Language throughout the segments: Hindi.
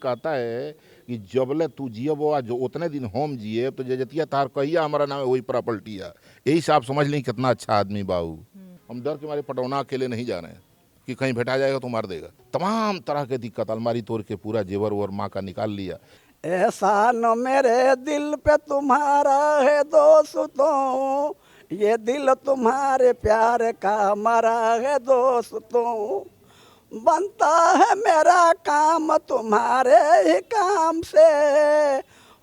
कहता है कि जबले तू जियबो जो उतने दिन हम जिए तो जजतिया तार कहिया हमारा नाम है वही प्रॉपर्टिया। यही से आप समझ लें कितना अच्छा आदमी बाबू। हम डर के मारे पटौना अकेले नहीं जा रहे हैं कि कहीं भेटा जाएगा तो मार देगा। तमाम तरह के दिक्कत अलमारी तोड़ के पूरा जेवर वोवर माँ का निकाल लिया। एहसान मेरे दिल पे तुम्हारा है दोस्तों, ये दिल तुम्हारे प्यार का मरा है दोस्तों। बनता है मेरा काम तुम्हारे ही काम से,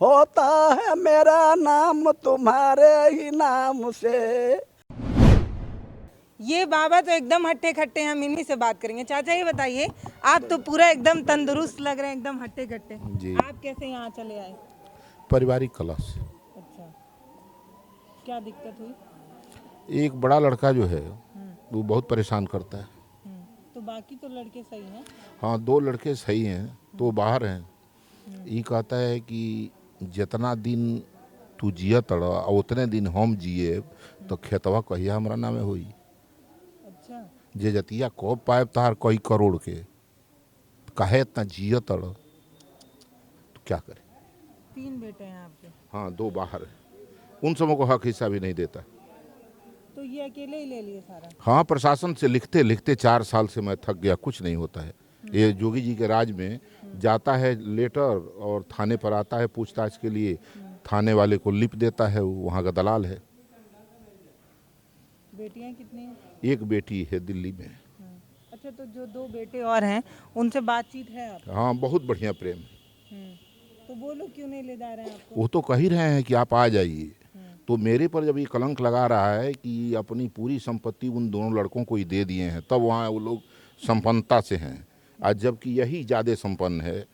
होता है मेरा नाम तुम्हारे ही नाम से। ये बाबा तो एकदम हट्टे खट्टे हैं, हम इन्हीं से बात करेंगे। चाचा ये बताइए, आप तो पूरा एकदम तंदुरुस्त लग रहे हैं, एकदम हट्टे खट्टे। जी। आप कैसे यहाँ चले आए? पारिवारिक क्लास। अच्छा, क्या दिक्कत हुई? एक बड़ा लड़का जो है वो बहुत परेशान करता है। तो बाकी तो लड़के सही हैं? हाँ, 2 लड़के सही हैं तो बाहर हैं। ये कहता है कि जितना दिन तू जिया तड़ा उतने दिन हम जिए तो खेतवा कहिया हमारा नामे होई। अच्छा, जे जतिया कब पाए तार कई करोड़ के कहे इतना जिया तड़ तो क्या करे। 3 बेटे हैं आपके? हाँ, 2 बाहर है। उन सबों को हक हिस्सा भी नहीं देता। तो ये अकेले ही ले लिए सारा? हाँ, प्रशासन से लिखते लिखते 4 साल से मैं थक गया, कुछ नहीं होता है। ये जोगी जी के राज में जाता है लेटर और थाने पर आता है पूछताछ के लिए, थाने वाले को लिप देता है, वहाँ का दलाल है। बेटियां कितनी हैं? एक बेटी है दिल्ली में। अच्छा, तो जो 2 बेटे और हैं उनसे बातचीत है आप? हाँ, बहुत बढ़िया प्रेम। तो वो लोग क्यों नहीं ले जा रहे हैं आपको? वो तो कह ही रहे हैं कि आप आ जाइए। तो मेरे पर जब ये कलंक लगा रहा है कि अपनी पूरी संपत्ति उन दोनों लड़कों को ही दे दिए हैं, तब वहाँ वो लोग संपन्नता से हैं, आज जबकि यही ज़्यादा संपन्न है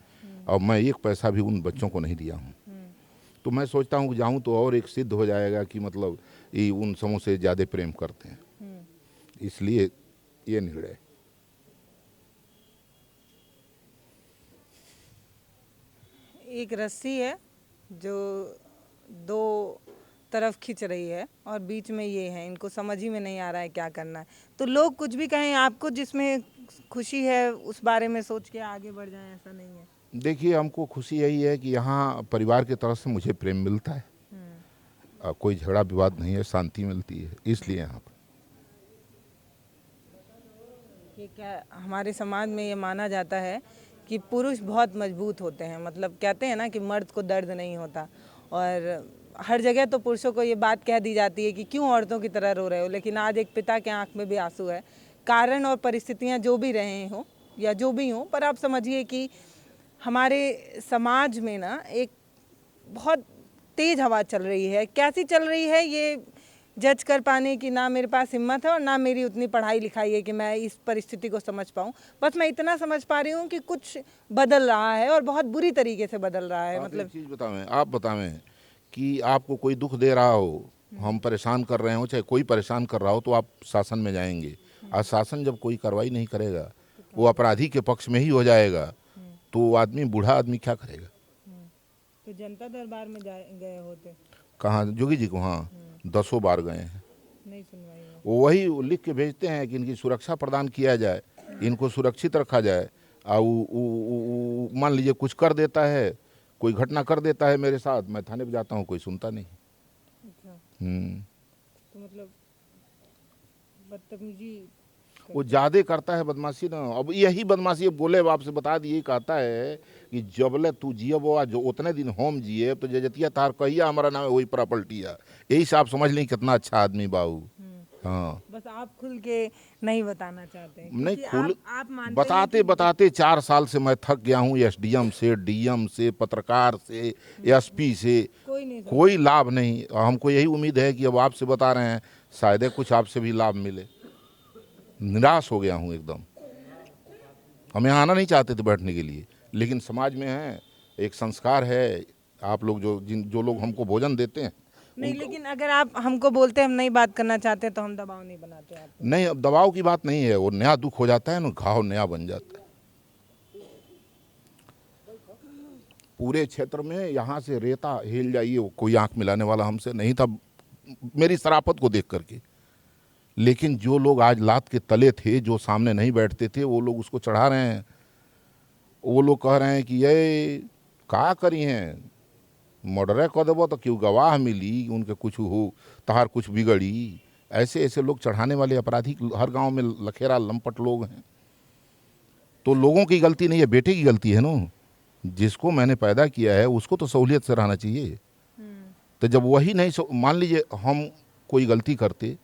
और मैं एक पैसा भी उन बच्चों को नहीं दिया हूँ। तो मैं सोचता हूँ कि जाऊँ तो और एक सिद्ध हो जाएगा कि मतलब ये उन समूह से ज़्यादा प्रेम करते हैं, इसलिए ये निर्णय। एक रस्सी है जो 2 तरफ खींच रही है और बीच में ये है, इनको समझ ही में नहीं आ रहा है क्या करना है। तो लोग कुछ भी कहें आपको, जिसमें खुशी है उस बारे में सोच के आगे बढ़ जाएं, ऐसा नहीं है? देखिए, हमको खुशी यही है कि यहाँ परिवार की तरफ से मुझे प्रेम मिलता है, कोई झगड़ा विवाद नहीं है, शांति मिलती है, इसलिए यहाँ पर। ये क्या हमारे समाज में ये माना जाता है कि पुरुष बहुत मजबूत होते हैं, मतलब कहते हैं ना कि मर्द को दर्द नहीं होता, और हर जगह तो पुरुषों को ये बात कह दी जाती है कि क्यों औरतों की तरह रो रहे हो। लेकिन आज एक पिता के आंख में भी आंसू है। कारण और परिस्थितियां जो भी रहे हों या जो भी हों, पर आप समझिए कि हमारे समाज में ना एक बहुत तेज हवा चल रही है। कैसी चल रही है ये जज कर पाने की ना मेरे पास हिम्मत है और ना मेरी उतनी पढ़ाई लिखाई है कि मैं इस परिस्थिति को समझ पाऊँ। बस मैं इतना समझ पा रही हूँ कि कुछ बदल रहा है और बहुत बुरी तरीके से बदल रहा है। मतलब एक चीज़ बतावें, आप बतावें कि आपको कोई दुख दे रहा हो, हम परेशान कर रहे हो, चाहे कोई परेशान कर रहा हो, तो आप शासन में जाएंगे। आज शासन जब कोई कार्रवाई नहीं करेगा, वो अपराधी के पक्ष में ही हो जाएगा, तो वो आदमी, बूढ़ा आदमी क्या करेगा। तो जनता दरबार में गए होते? कहाँ जोगी जी को? हाँ, 10 बार गए हैं, नहीं सुनवाई है। वो वही लिख के भेजते हैं कि इनकी सुरक्षा प्रदान किया जाए, इनको सुरक्षित रखा जाए। और मान लीजिए कुछ कर देता है, कोई घटना कर देता है मेरे साथ, मैं थाने पे जाता हूँ, कोई सुनता नहीं। अच्छा, हम्म। तो मतलब बदतमीजी वो ज़्यादा करता है बदमाशी ना। अब यही बदमाशी बोले बाप से बता दिए, कहता है कि जबले तू जियबो जो उतने दिन हम जिए तो जजतिया तार कहिया हमारा नाम है वही प्रॉपर्टिया। यही से आप समझ लें कितना अच्छा आदमी बाबू। हाँ, बस आप खुल के नहीं बताना चाहते हैं नहीं क्योंकि खुल आप मानते हैं बताते कि बताते 4 साल से मैं थक गया हूँ। एसडीएम से, डीएम से, पत्रकार से, एसपी से, कोई नहीं सुनता। कोई लाभ नहीं। हमको यही उम्मीद है कि अब आपसे बता रहे हैं, शायद कुछ आपसे भी लाभ मिले। निराश हो गया हूँ एकदम। हम यहाँ आना नहीं चाहते थे बैठने के लिए, लेकिन समाज में है, एक संस्कार है। आप लोग जो लोग हमको भोजन देते हैं नहीं, लेकिन अगर आप हमको बोलते हम नहीं बात करना चाहते तो हम दबाव नहीं बनाते आप। नहीं, अब दबाव की बात नहीं है, वो नया दुख हो जाता है ना, घाव नया बन जाता है। पूरे क्षेत्र में यहाँ से रेता हिल जाइए, कोई आंख मिलाने वाला हमसे नहीं था मेरी शराफत को देख करके। लेकिन जो लोग आज लात के तले थे, जो सामने नहीं बैठते थे, वो लोग उसको चढ़ा रहे हैं। वो लोग कह रहे हैं कि ये का करी हैं, मर्डर कर देबो तो क्यों गवाह मिली, उनके कुछ हो तहार कुछ बिगड़ी। ऐसे ऐसे लोग चढ़ाने वाले अपराधी हर गांव में लखेरा लंपट लोग हैं। तो लोगों की गलती नहीं है, बेटे की गलती है ना। जिसको मैंने पैदा किया है उसको तो सहूलियत से रहना चाहिए। तो जब वही नहीं, मान लीजिए हम कोई गलती करते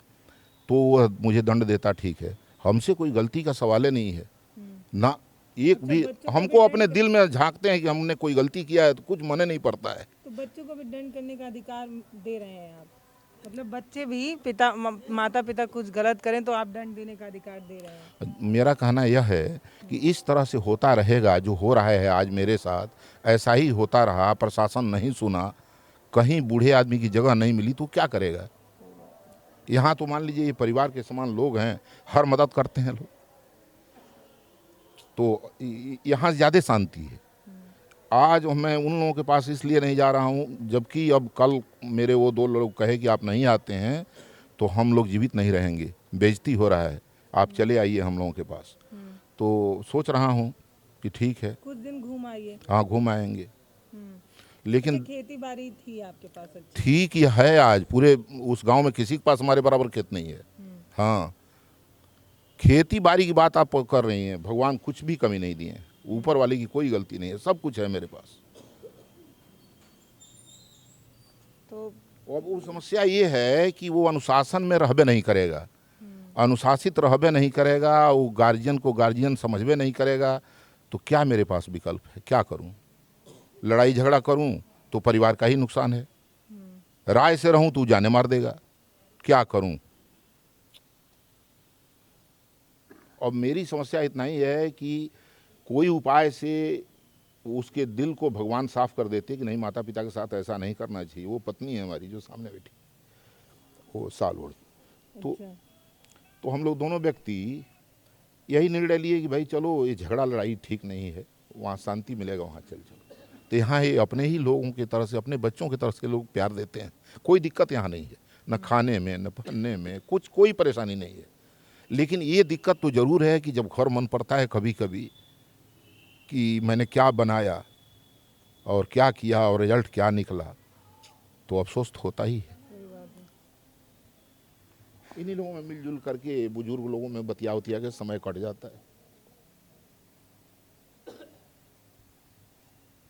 तो वह मुझे दंड देता, ठीक है, हमसे कोई गलती का सवाल ही नहीं है ना। एक भी हमको अपने दिल में झांकते हैं कि हमने कोई गलती किया है तो कुछ मन नहीं पड़ता है। तो बच्चों को भी दंड करने का अधिकार दे रहे हैं आप, मतलब बच्चे भी पिता माता पिता कुछ गलत करें तो आप दंड देने का अधिकार दे रहे हैं। मेरा कहना यह है कि इस तरह से होता रहेगा, जो हो रहा है आज मेरे साथ, ऐसा ही होता रहा, प्रशासन नहीं सुना, कहीं बूढ़े आदमी की जगह नहीं मिली तो क्या करेगा। यहाँ तो मान लीजिए ये परिवार के समान लोग हैं, हर मदद करते हैं लोग, तो यहाँ ज़्यादा शांति है। आज मैं उन लोगों के पास इसलिए नहीं जा रहा हूँ, जबकि अब कल मेरे वो 2 लोग कहे कि आप नहीं आते हैं तो हम लोग जीवित नहीं रहेंगे, बेइज्जती हो रहा है, आप चले आइए हम लोगों के पास। तो सोच रहा हूँ कि ठीक है, कुछ दिन घूम आइए। हाँ घूम आएंगे। लेकिन खेती बाड़ी थी आपके पास अच्छी? ठीक ही है, आज पूरे उस गांव में किसी के पास हमारे बराबर खेत नहीं है। हाँ, खेती बाड़ी की बात आप कर रही हैं, भगवान कुछ भी कमी नहीं दिए, ऊपर वाले की कोई गलती नहीं है, सब कुछ है मेरे पास। तो अब वो समस्या ये है कि वो अनुशासन में रहबे नहीं करेगा, अनुशासित रहबे नहीं करेगा, वो गार्जियन को गार्जियन समझबे नहीं करेगा, तो क्या मेरे पास विकल्प है, क्या करूं। लड़ाई झगड़ा करूं तो परिवार का ही नुकसान है, राय से रहूं तो जाने मार देगा, क्या करूं। और मेरी समस्या इतना ही है कि कोई उपाय से उसके दिल को भगवान साफ कर देते कि नहीं, माता पिता के साथ ऐसा नहीं करना चाहिए। वो पत्नी है हमारी जो सामने बैठी, वो साल भर, तो हम लोग दोनों व्यक्ति यही निर्णय लिए कि भाई चलो ये झगड़ा लड़ाई ठीक नहीं है, वहाँ शांति मिलेगा, वहाँ चल चलो। तो यहाँ ये अपने ही लोगों की तरफ से, अपने बच्चों की तरफ से लोग प्यार देते हैं, कोई दिक्कत यहाँ नहीं है, न खाने में न पहनने में कुछ कोई परेशानी नहीं है। लेकिन ये दिक्कत तो ज़रूर है कि जब घर मन पड़ता है कभी कभी कि मैंने क्या बनाया और क्या किया और रिजल्ट क्या निकला, तो अफसोस तो होता ही है। इन्हीं लोगों में मिलजुल करके, बुजुर्ग लोगों में बतिया उतिया के समय कट जाता है।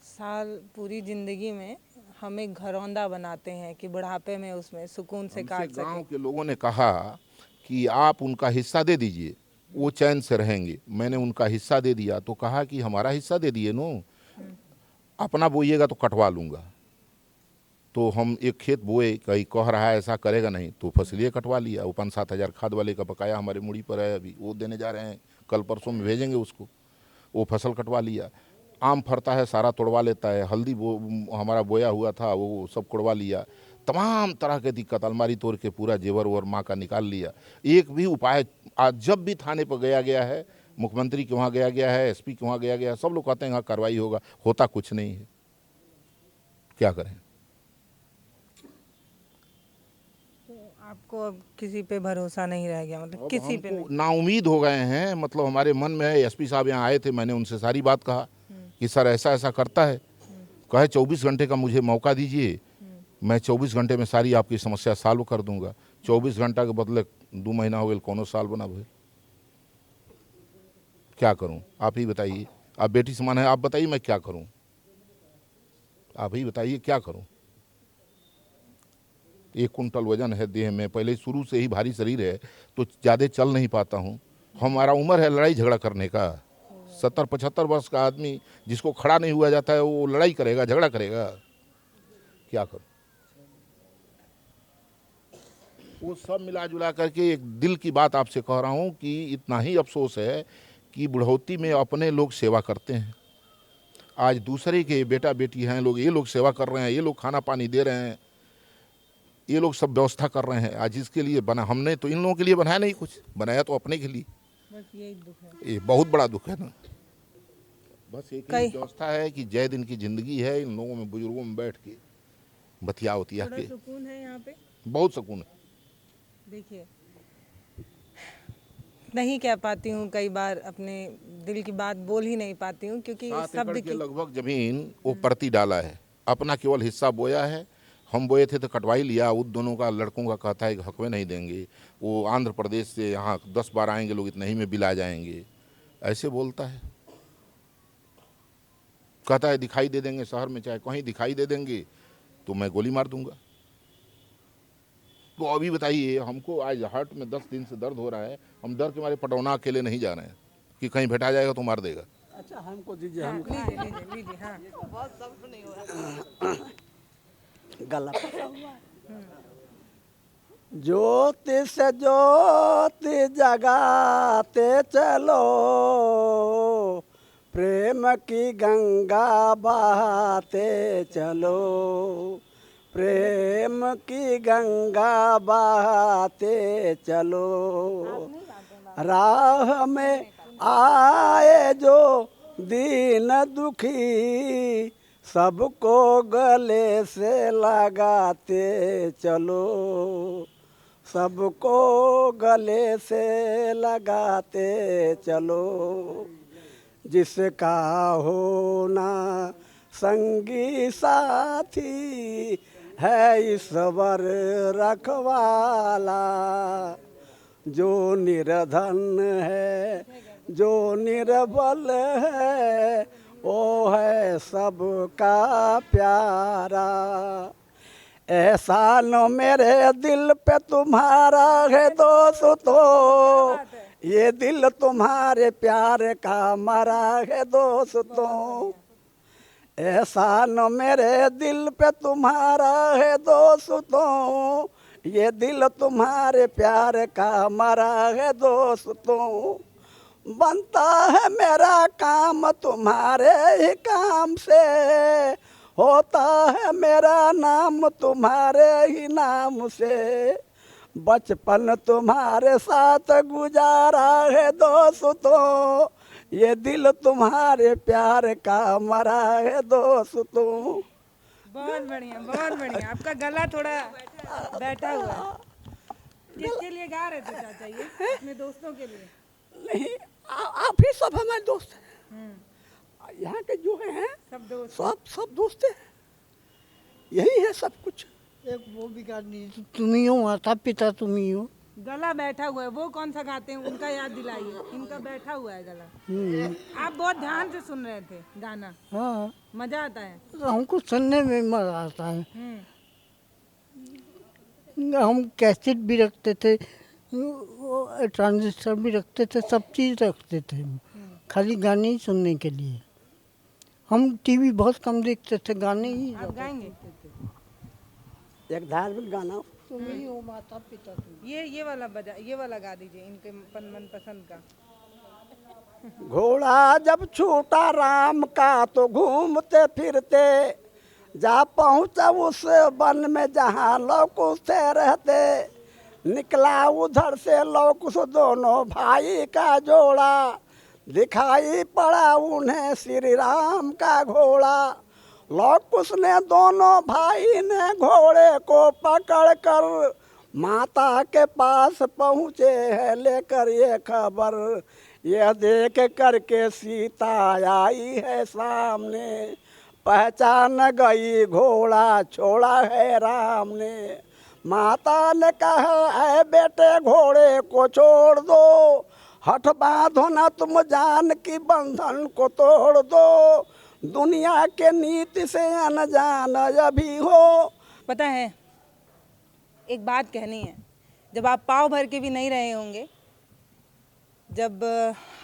साल पूरी जिंदगी में हम एक घरौंदा बनाते हैं कि बुढ़ापे में उसमें सुकून से काट सके। गांव के लोगों ने कहा कि आप उनका हिस्सा दे दीजिए, वो चैन से रहेंगे। मैंने उनका हिस्सा दे दिया तो कहा कि हमारा हिस्सा दे दिए नो, अपना बोइएगा तो कटवा लूँगा। तो हम एक खेत बोए, कहीं कह रहा है ऐसा करेगा नहीं, तो फसलिए कटवा लिया। वो 5-7 हज़ार खाद वाले का बकाया हमारे मुड़ी पर है, अभी वो देने जा रहे हैं, कल परसों में भेजेंगे उसको। वो फसल कटवा लिया। आम फरता है सारा तोड़वा लेता है, हल्दी हमारा बोया हुआ था वो सब कोड़वा लिया। तमाम तरह के दिक्कत, अलमारी तोड़ के पूरा जेवर और माँ का निकाल लिया। एक भी उपाय, आज जब भी थाने पर गया है, मुख्यमंत्री के वहाँ गया है, एसपी के वहाँ गया है, सब लोग कहते हैं हाँ कार्रवाई होगा, होता कुछ नहीं है। क्या करें। आपको अब किसी पे भरोसा नहीं रह गया, मतलब किसी पे नहीं? नाउमीद हो गए हैं, मतलब हमारे मन में है। एसपी साहब यहाँ आए थे, मैंने उनसे सारी बात कहा कि सर ऐसा ऐसा करता है, कहे 24 घंटे का मुझे मौका दीजिए, मैं 24 घंटे में सारी आपकी समस्या सॉल्व कर दूंगा। 24 घंटा के बदले 2 महीना हो गए, कौनो साल बना भाई, क्या करूं, आप ही बताइए। आप बेटी समान है, आप बताइए मैं क्या करूं, आप ही बताइए क्या करूं। 1 कुंटल वजन है देह में, पहले शुरू से ही भारी शरीर है, तो ज़्यादा चल नहीं पाता हूँ। हमारा उम्र है लड़ाई झगड़ा करने का। 70-75 वर्ष का आदमी जिसको खड़ा नहीं हुआ जाता है वो लड़ाई करेगा, झगड़ा करेगा, क्या करूं। वो सब मिला जुला करके एक दिल की बात आपसे कह रहा हूँ कि इतना ही अफसोस है कि बुढ़ौती में अपने लोग सेवा करते हैं, आज दूसरे के बेटा बेटी हैं लोग, ये लोग सेवा कर रहे हैं, ये लोग खाना पानी दे रहे हैं, ये लोग सब व्यवस्था कर रहे हैं। आज इसके लिए बना, हमने तो इन लोगों के लिए बनाया नहीं, कुछ बनाया तो अपने के लिए। बस यही दुख है, ये बहुत बड़ा दुख है ना। बस एक ही व्यवस्था है कि जय दिन की जिंदगी है, इन लोगों में बुजुर्गों में बैठ के बतिया उतिया के सुकून है यहाँ पे, बहुत सुकून है। देखिए नहीं कह पाती हूँ, कई बार अपने दिल की बात बोल ही नहीं पाती हूँ, क्योंकि 7 शब्द एकड़ के की लगभग जमीन वो परती डाला है, अपना केवल हिस्सा बोया है। हम बोए थे तो कटवाई लिया, उन दोनों का लड़कों का कहता है कि हक में नहीं देंगे, वो आंध्र प्रदेश से यहाँ 10 बार आएंगे लोग, इतना ही में बिला जाएंगे, ऐसे बोलता है। कहता है दिखाई दे देंगे शहर में, चाहे कहीं दिखाई दे देंगे तो मैं गोली मार दूंगा। तो अभी बताइए, हमको आज हार्ट में 10 दिन से दर्द हो रहा है, हम डर के मारे पटौना अकेले नहीं जा रहे हैं कि कहीं भेटा जाएगा तो मार देगा। अच्छा हमको दीजिए, हाँ, हम लीजिए लीजिए लीजिए, हाँ। गला फंसा हुआ है। ज्योति से ज्योति जगाते चलो, प्रेम की गंगा बहाते चलो, प्रेम की गंगा बहाते चलो। राह में आए जो दीन दुखी, सबको गले से लगाते चलो, सबको गले से लगाते चलो। जिसका होना संगी साथी है ईश्वर रखवाला, जो निर्धन है जो निर्बल है वो है सबका प्यारा। एहसान मेरे दिल पे तुम्हारा है दोस्तों, ये दिल तुम्हारे प्यार का मरा है दोस्तों। एहसान मेरे दिल पे तुम्हारा है दोस्तों, ये दिल तुम्हारे प्यार का मरा है दोस्तों। बनता है मेरा काम तुम्हारे ही काम से, होता है मेरा नाम तुम्हारे ही नाम से। बचपन तुम्हारे साथ गुजारा है दोस्तों, ये दिल तुम्हारे प्यार का मरा है दोस्तों। बहुत बढ़िया, बहुत बढ़िया। आपका गला थोड़ा बैठा हुआ है। किसके लिए गा रहे थे चाचा ये? अपने दोस्तों के लिए? नहीं, आप ही सब हमारे दोस्त हैं, यहाँ के जो हैं सब दोस्त, सब दोस्त हैं, यही है सब कुछ। एक वो भी गानी तुम ही हो, माता पिता तुम ही हो। गला बैठा हुआ है। वो कौन सा गाते हैं उनका याद दिलाइए। इनका बैठा हुआ है गला। आप बहुत ध्यान से सुन रहे थे गाना। हाँ, मजा आता है। तो हमको सुनने में मजा आता है। हम कैसेट भी रखते थे, ट्रांजिस्टर भी रखते थे, सब चीज़ रखते थे हम, खाली गाने ही सुनने के लिए। हम टीवी बहुत कम देखते थे, गाने ही आप गाएंगे? एक धार्मिक गाना, तुम ही हो माता पिता तुम। ये वाला बजा, ये वाला गा दीजिए इनके मन पसंद का। घोड़ा जब छूटा राम का तो घूमते फिरते, जा पहुँचा उस वन में जहाँ लौकुश थे रहते। निकला उधर से लौकुश दोनों भाई का जोड़ा, दिखाई पड़ा उन्हें श्री राम का घोड़ा। लौकुश ने दोनों भाई ने घोड़े को पकड़कर माता के पास पहुँचे है लेकर ये खबर। यह देख करके सीता आई है सामने, पहचान गई घोड़ा छोड़ा है राम ने। माता ने कहा ऐ बेटे घोड़े को छोड़ दो, हठ बांधो ना तुम जान की बंधन को तोड़ दो, दुनिया के नीति से अनजान अभी हो। पता है, एक बात कहनी है। जब आप पाँव भर के भी नहीं रहे होंगे, जब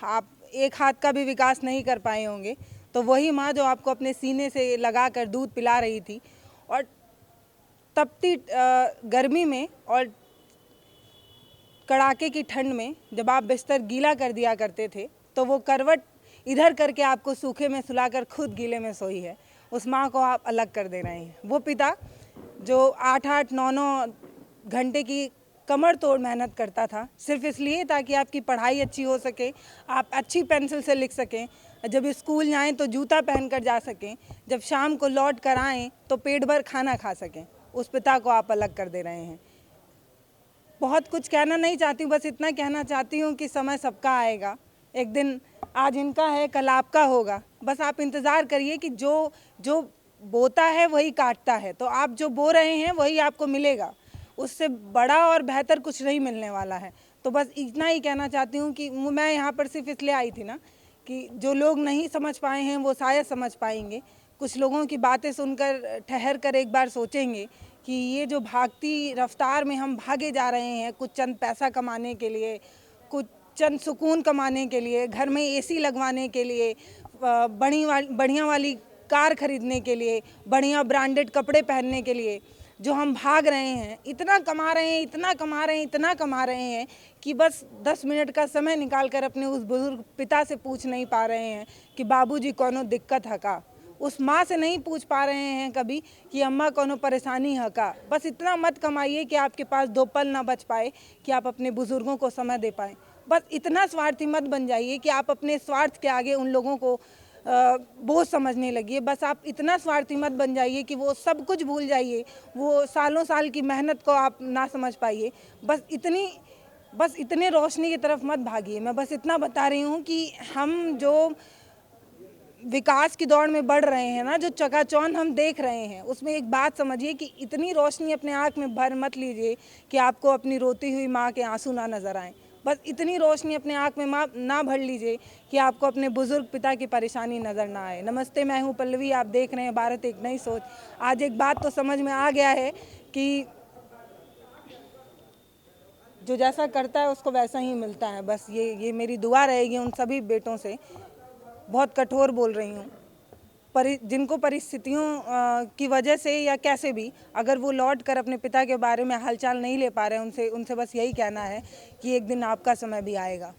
आप एक हाथ का भी विकास नहीं कर पाए होंगे, तो वही माँ जो आपको अपने सीने से लगा कर दूध पिला रही थी, और तपती गर्मी में और कड़ाके की ठंड में जब आप बिस्तर गीला कर दिया करते थे, तो वो करवट इधर करके आपको सूखे में सुलाकर खुद गीले में सोई है। उस माँ को आप अलग कर दे रहे हैं। वो पिता जो 8-8, 9-9 घंटे की कमर तोड़ मेहनत करता था, सिर्फ इसलिए ताकि आपकी पढ़ाई अच्छी हो सके, आप अच्छी पेंसिल से लिख सकें, जब स्कूल जाएं तो जूता पहन कर जा सकें, जब शाम को लौट कर आएँ तो पेट भर खाना खा सकें। उस पिता को आप अलग कर दे रहे हैं। बहुत कुछ कहना नहीं चाहती हूँ, बस इतना कहना चाहती हूँ कि समय सबका आएगा। एक दिन आज इनका है, कल आपका होगा। बस आप इंतज़ार करिए कि जो जो बोता है वही काटता है, तो आप जो बो रहे हैं वही आपको मिलेगा। उससे बड़ा और बेहतर कुछ नहीं मिलने वाला है। तो बस इतना ही कहना चाहती हूँ कि मैं यहाँ पर सिर्फ इसलिए आई थी ना कि जो लोग नहीं समझ पाए हैं वो शायद समझ पाएंगे। कुछ लोगों की बातें सुनकर ठहर कर एक बार सोचेंगे कि ये जो भागती रफ्तार में हम भागे जा रहे हैं, कुछ चंद पैसा कमाने के लिए, कुछ चंद सुकून कमाने के लिए, घर में एसी लगवाने के लिए, बढ़िया वाली कार खरीदने के लिए, बढ़िया ब्रांडेड कपड़े पहनने के लिए जो हम भाग रहे हैं, इतना कमा रहे हैं, इतना कमा रहे हैं, इतना कमा रहे हैं कि बस 10 मिनट का समय निकाल कर अपने उस बुजुर्ग पिता से पूछ नहीं पा रहे हैं कि बाबूजी कोनो दिक्कत है का। उस माँ से नहीं पूछ पा रहे हैं कभी कि अम्मा कोनो परेशानी है का। बस इतना मत कमाइए कि आपके पास 2 पल ना बच पाए कि आप अपने बुजुर्गों को समय दे पाएँ। बस इतना स्वार्थी मत बन जाइए कि आप अपने स्वार्थ के आगे उन लोगों को बोझ समझने लगिए। बस आप इतना स्वार्थी मत बन जाइए कि वो सब कुछ भूल जाइए, वो सालों साल की मेहनत को आप ना समझ पाइए। बस इतने रोशनी की तरफ मत भागिए। मैं बस इतना बता रही हूँ कि हम जो विकास की दौड़ में बढ़ रहे हैं ना, जो चकाचौंध हम देख रहे हैं, उसमें एक बात समझिए कि इतनी रोशनी अपने आँख में भर मत लीजिए कि आपको अपनी रोती हुई माँ के आंसू ना नजर आएं। बस इतनी रोशनी अपने आँख में ना भर लीजिए कि आपको अपने बुजुर्ग पिता की परेशानी नज़र ना आए। नमस्ते, मैं हूँ पल्लवी, आप देख रहे हैं भारत एक नई सोच। आज एक बात तो समझ में आ गया है कि जो जैसा करता है उसको वैसा ही मिलता है। बस ये मेरी दुआ रहेगी उन सभी बेटों से। बहुत कठोर बोल रही हूँ, जिनको परिस्थितियों की वजह से या कैसे भी अगर वो लौट कर अपने पिता के बारे में हालचाल नहीं ले पा रहे हैं, उनसे बस यही कहना है कि एक दिन आपका समय भी आएगा।